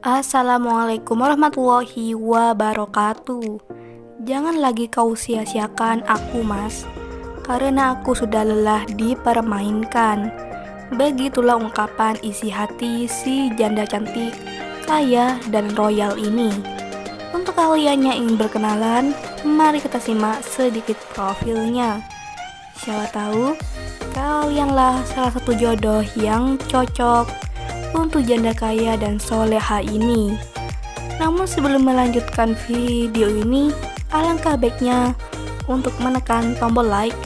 Assalamualaikum warahmatullahi wabarakatuh. Jangan lagi kau sia-siakan aku, Mas, karena aku sudah lelah dipermainkan. Begitulah ungkapan isi hati si janda cantik, kaya, dan royal ini. Untuk kalian yang ingin berkenalan, mari kita simak sedikit profilnya. Siapa tahu kalianlah salah satu jodoh yang cocok untuk janda kaya dan soleha ini. Namun sebelum melanjutkan video ini, alangkah baiknya untuk menekan tombol like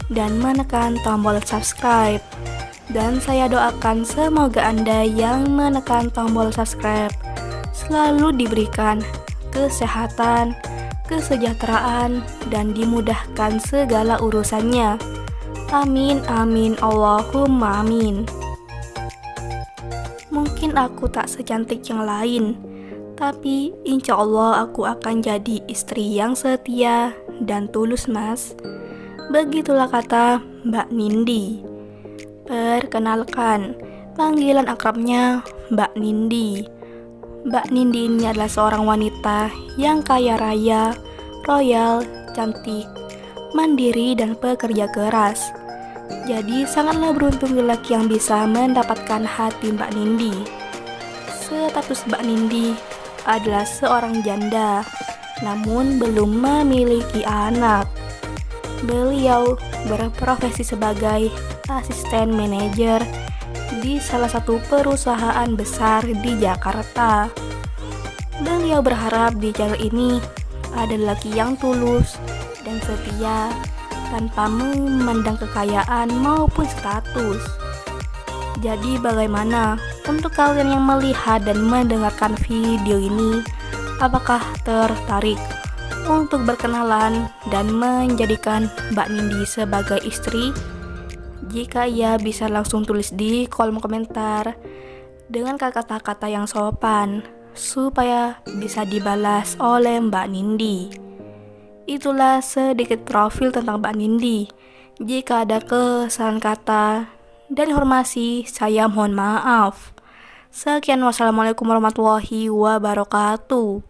dan menekan tombol subscribe. Dan saya doakan semoga Anda yang menekan tombol subscribe selalu diberikan kesehatan, kesejahteraan, dan dimudahkan segala urusannya. Amin amin Allahumma amin. Mungkin aku tak secantik yang lain, tapi insya Allah aku akan jadi istri yang setia dan tulus, Mas. Begitulah kata Mbak Nindi. Perkenalkan, panggilan akrabnya Mbak Nindi. Mbak Nindi ini adalah seorang wanita yang kaya raya, royal, cantik, mandiri, dan pekerja keras. Jadi sangatlah beruntung lelaki yang bisa mendapatkan hati Mbak Nindi. Status Mbak Nindi adalah seorang janda, namun belum memiliki anak. Beliau berprofesi sebagai asisten manajer di salah satu perusahaan besar di Jakarta. Beliau berharap di channel ini ada lelaki yang tulus dan setia, tanpa memandang kekayaan maupun status. Jadi bagaimana untuk kalian yang melihat dan mendengarkan video ini? Apakah tertarik untuk berkenalan dan menjadikan Mbak Nindi sebagai istri? Jika iya, bisa langsung tulis di kolom komentar dengan kata-kata yang sopan supaya bisa dibalas oleh Mbak Nindi. Itulah sedikit profil tentang Mbak Nindi. Jika ada kesalahan kata dan informasi, saya mohon maaf. Sekian, wassalamualaikum warahmatullahi wabarakatuh.